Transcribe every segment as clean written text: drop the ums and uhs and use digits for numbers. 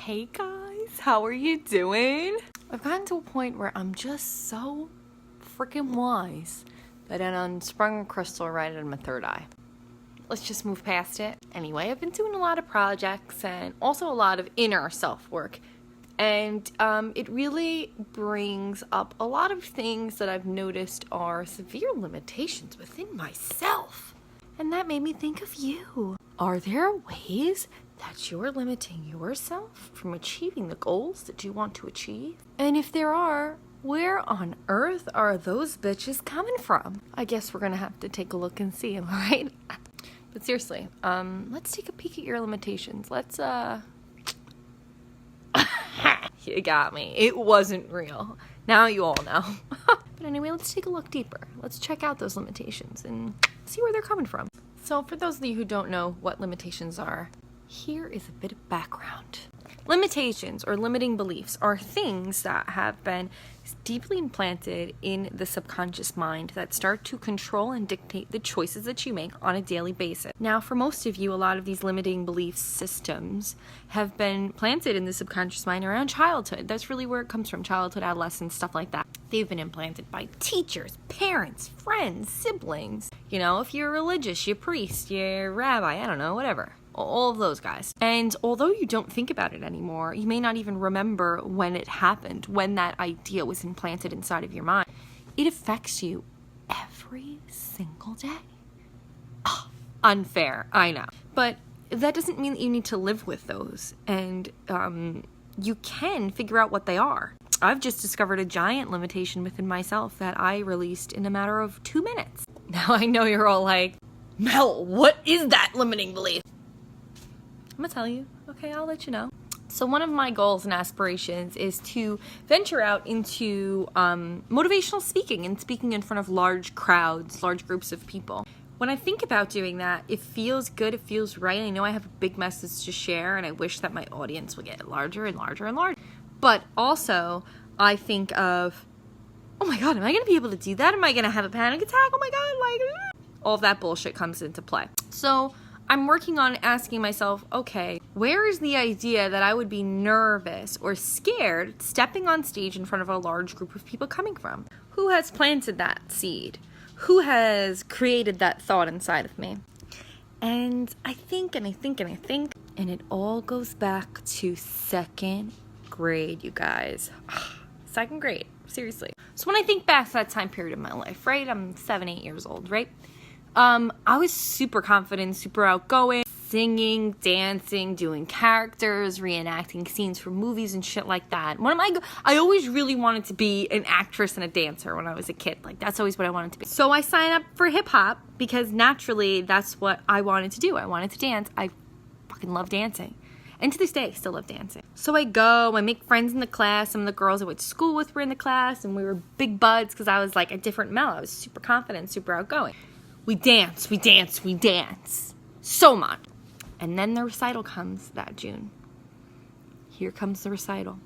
Hey guys, how are you doing? I've gotten to a point where I'm just so freaking wise that I unsprung a crystal right in my third eye. Let's just move past it. Anyway, I've been doing a lot of projects and also a lot of inner self-work. And it really brings up a lot of things that I've noticed are severe limitations within myself. And that made me think of you. Are there ways that you're limiting yourself from achieving the goals that you want to achieve? And if there are, where on earth are those bitches coming from? I guess we're gonna have to take a look and see, am I right? But seriously, let's take a peek at your limitations. You got me. It wasn't real. Now you all know. But anyway, let's take a look deeper. Let's check out those limitations and see where they're coming from. So for those of you who don't know what limitations are, here is a bit of background. Limitations or limiting beliefs are things that have been deeply implanted in the subconscious mind that start to control and dictate the choices that you make on a daily basis. Now, for most of you, a lot of these limiting belief systems have been planted in the subconscious mind around childhood. That's really where it comes from, childhood, adolescence, stuff like that. They've been implanted by teachers, parents, friends, siblings. You know, if you're religious, you're priest, you're rabbi, I don't know, whatever. All of those guys. And although you don't think about it anymore, you may not even remember when it happened, when that idea was implanted inside of your mind. It affects you every single day. Oh, unfair, I know. But that doesn't mean that you need to live with those. And you can figure out what they are. I've just discovered a giant limitation within myself that I released in a matter of 2 minutes. Now I know you're all like, Mel, what is that limiting belief? I'm gonna tell you, okay, I'll let you know. So one of my goals and aspirations is to venture out into motivational speaking and speaking in front of large crowds, large groups of people. When I think about doing that, it feels good, it feels right. I know I have a big message to share and I wish that my audience would get larger and larger and larger. But also, I think of, oh my God, am I gonna be able to do that? Am I gonna have a panic attack? Oh my God, all of that bullshit comes into play. So I'm working on asking myself, okay, where is the idea that I would be nervous or scared stepping on stage in front of a large group of people coming from? Who has planted that seed? Who has created that thought inside of me? And I think, and it all goes back to second grade, you guys. Second grade, seriously. So when I think back to that time period of my life, right? I'm 7, 8 years old, right? I was super confident, super outgoing, singing, dancing, doing characters, reenacting scenes from movies and shit like that. I always really wanted to be an actress and a dancer when I was a kid. Like, that's always what I wanted to be. So I signed up for hip hop because naturally that's what I wanted to do. I wanted to dance. I fucking love dancing. And to this day, I still love dancing. So I make friends in the class. Some of the girls I went to school with were in the class, and we were big buds because I was like a different Mel. I was super confident, super outgoing. We dance so much. And then the recital comes that June. Here comes the recital.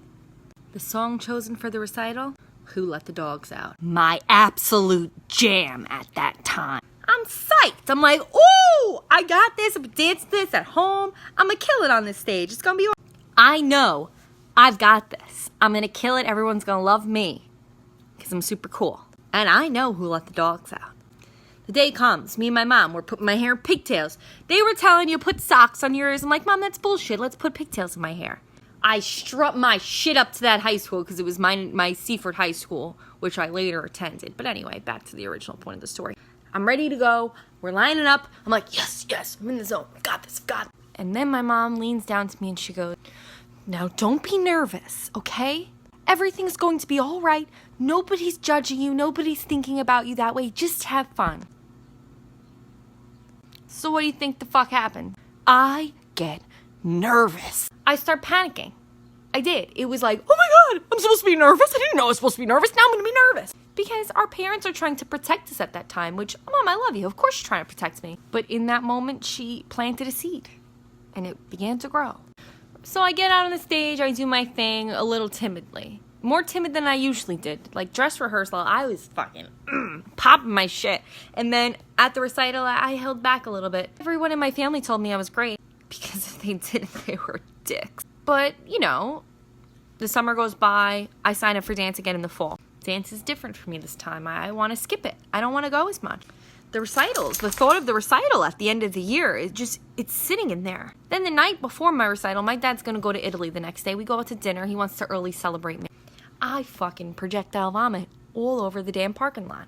The song chosen for the recital, Who Let the Dogs Out? My absolute jam at that time. I'm psyched. I'm like, ooh, I got this. I'm gonna dance this at home. I'm gonna kill it on this stage. It's gonna be all I know I've got this. I'm gonna kill it. Everyone's gonna love me because I'm super cool. And I know who let the dogs out. The day comes, me and my mom, we're putting my hair in pigtails. They were telling you, put socks on yours. I'm like, Mom, that's bullshit. Let's put pigtails in my hair. I strut my shit up to that high school because it was my Seaford High School, which I later attended. But anyway, back to the original point of the story. I'm ready to go. We're lining up. I'm like, yes, I'm in the zone. I got this. And then my mom leans down to me and she goes, now don't be nervous, okay? Everything's going to be all right. Nobody's judging you. Nobody's thinking about you that way. Just have fun. So what do you think the fuck happened? I get nervous. I start panicking. I did. It was like, oh my God, I'm supposed to be nervous. I didn't know I was supposed to be nervous. Now I'm going to be nervous. Because our parents are trying to protect us at that time, which, Mom, I love you. Of course you're trying to protect me. But in that moment, she planted a seed. And it began to grow. So I get out on the stage. I do my thing a little timidly. More timid than I usually did. Like dress rehearsal, I was fucking popping my shit. And then at the recital, I held back a little bit. Everyone in my family told me I was great. Because if they didn't, they were dicks. But, you know, the summer goes by, I sign up for dance again in the fall. Dance is different for me this time. I want to skip it. I don't want to go as much. The recitals, the thought of the recital at the end of the year, it's sitting in there. Then the night before my recital, my dad's going to go to Italy the next day. We go out to dinner. He wants to early celebrate me. I fucking projectile vomit all over the damn parking lot.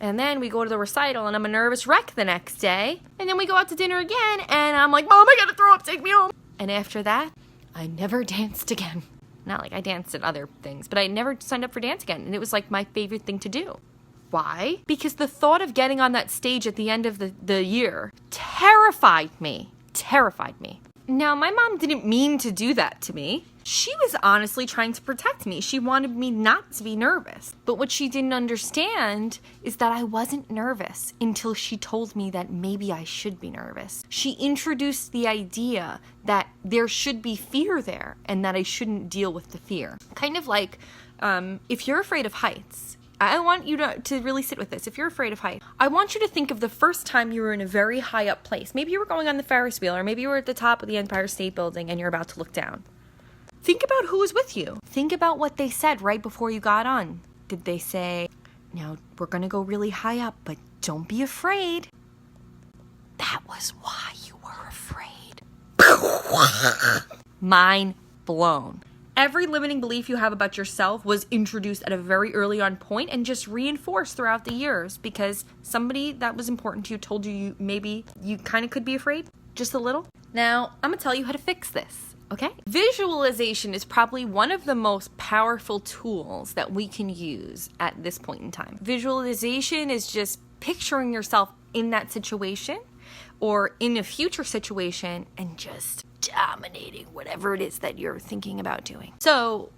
And then we go to the recital and I'm a nervous wreck the next day. And then we go out to dinner again and I'm like, Mom, I gotta throw up, take me home. And after that, I never danced again. Not like I danced at other things, but I never signed up for dance again. And it was like my favorite thing to do. Why? Because the thought of getting on that stage at the end of the year terrified me. Terrified me. Now, my mom didn't mean to do that to me. She was honestly trying to protect me. She wanted me not to be nervous. But what she didn't understand is that I wasn't nervous until she told me that maybe I should be nervous. She introduced the idea that there should be fear there and that I shouldn't deal with the fear. Kind of like if you're afraid of heights, I want you to really sit with this. If you're afraid of heights, I want you to think of the first time you were in a very high up place. Maybe you were going on the Ferris wheel, or maybe you were at the top of the Empire State Building and you're about to look down. Think about who was with you. Think about what they said right before you got on. Did they say, now we're going to go really high up, but don't be afraid? That was why you were afraid. Mind blown. Every limiting belief you have about yourself was introduced at a very early on point and just reinforced throughout the years because somebody that was important to you told you maybe you kind of could be afraid, just a little. Now, I'm going to tell you how to fix this, okay? Visualization is probably one of the most powerful tools that we can use at this point in time. Visualization is just picturing yourself in that situation or in a future situation and just dominating whatever it is that you're thinking about doing. So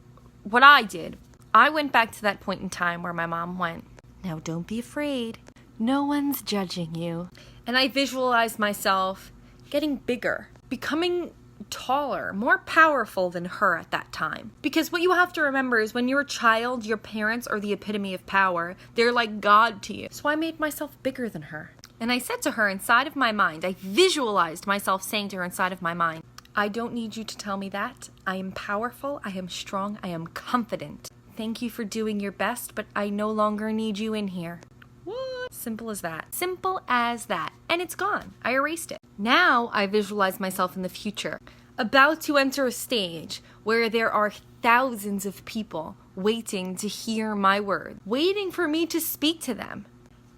what I did, I went back to that point in time where my mom went, now don't be afraid. No one's judging you. And I visualized myself getting bigger, becoming taller, more powerful than her at that time. Because what you have to remember is when you're a child, your parents are the epitome of power. They're like God to you. So I made myself bigger than her. And I said to her inside of my mind, I visualized myself saying to her inside of my mind, I don't need you to tell me that. I am powerful, I am strong, I am confident. Thank you for doing your best, but I no longer need you in here. What? Simple as that. Simple as that. And it's gone. I erased it. Now I visualize myself in the future, about to enter a stage where there are thousands of people waiting to hear my words, waiting for me to speak to them.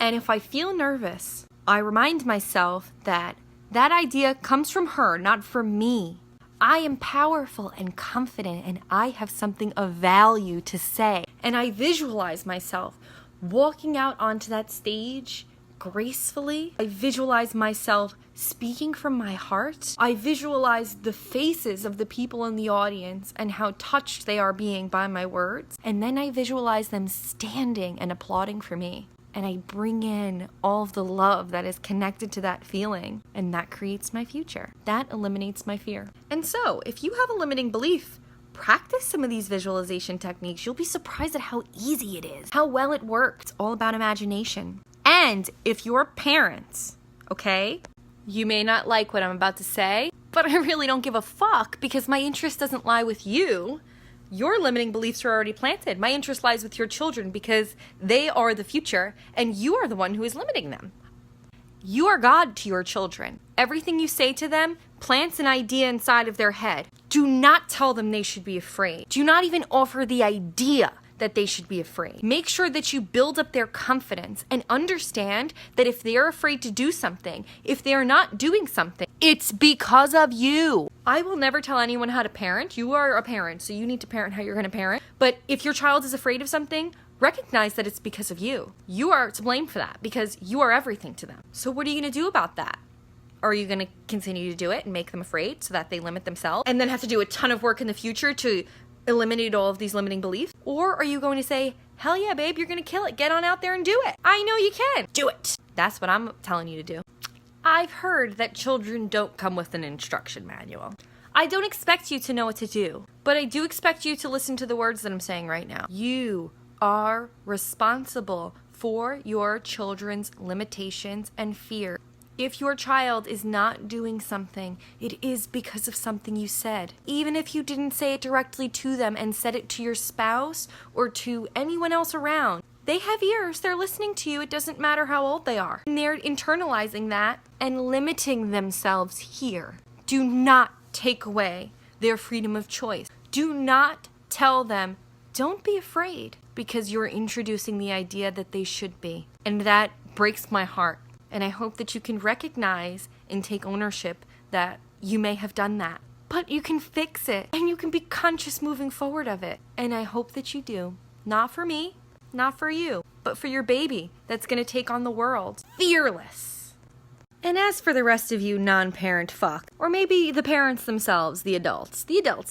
And if I feel nervous, I remind myself that idea comes from her, not from me. I am powerful and confident and I have something of value to say. And I visualize myself walking out onto that stage gracefully. I visualize myself speaking from my heart. I visualize the faces of the people in the audience and how touched they are being by my words. And then I visualize them standing and applauding for me. And I bring in all of the love that is connected to that feeling. And that creates my future. That eliminates my fear. And so, if you have a limiting belief, practice some of these visualization techniques. You'll be surprised at how easy it is. How well it works. It's all about imagination. And if you're parents, okay, you may not like what I'm about to say, but I really don't give a fuck because my interest doesn't lie with you. Your limiting beliefs are already planted. My interest lies with your children because they are the future and you are the one who is limiting them. You are God to your children. Everything you say to them plants an idea inside of their head. Do not tell them they should be afraid. Do not even offer the idea that they should be afraid. Make sure that you build up their confidence and understand that if they're afraid to do something, if they're not doing something, it's because of you. I will never tell anyone how to parent. You are a parent, so you need to parent how you're going to parent. But if your child is afraid of something, recognize that it's because of you. You are to blame for that because you are everything to them. So what are you going to do about that? Are you going to continue to do it and make them afraid so that they limit themselves and then have to do a ton of work in the future to eliminate all of these limiting beliefs? Or are you going to say, hell yeah, babe, you're going to kill it. Get on out there and do it. I know you can. Do it. That's what I'm telling you to do. I've heard that children don't come with an instruction manual. I don't expect you to know what to do, but I do expect you to listen to the words that I'm saying right now. You are responsible for your children's limitations and fear. If your child is not doing something, it is because of something you said. Even if you didn't say it directly to them and said it to your spouse or to anyone else around, they have ears. They're listening to you. It doesn't matter how old they are. And they're internalizing that and limiting themselves here. Do not take away their freedom of choice. Do not tell them, don't be afraid, because you're introducing the idea that they should be. And that breaks my heart. And I hope that you can recognize and take ownership that you may have done that. But you can fix it and you can be conscious moving forward of it. And I hope that you do. Not for me. Not for you, but for your baby that's going to take on the world. Fearless. And as for the rest of you non-parent fuck, or maybe the parents themselves, the adults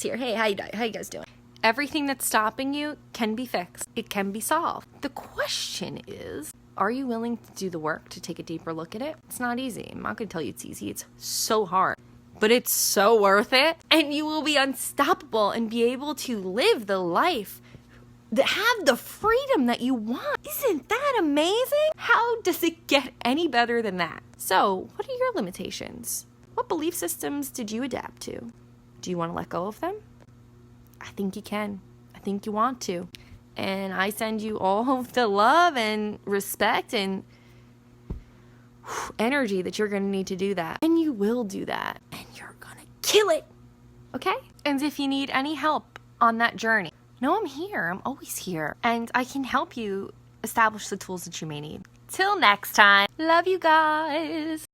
here, hey, how you guys doing? Everything that's stopping you can be fixed. It can be solved. The question is, are you willing to do the work to take a deeper look at it? It's not easy. I'm not going to tell you it's easy. It's so hard. But it's so worth it. And you will be unstoppable and be able to live the life have the freedom that you want. Isn't that amazing? How does it get any better than that? So, what are your limitations? What belief systems did you adapt to? Do you want to let go of them? I think you can. I think you want to. And I send you all of the love and respect and energy that you're going to need to do that. And you will do that. And you're going to kill it. Okay? And if you need any help on that journey, know I'm here. I'm always here. And I can help you establish the tools that you may need. Till next time. Love you guys.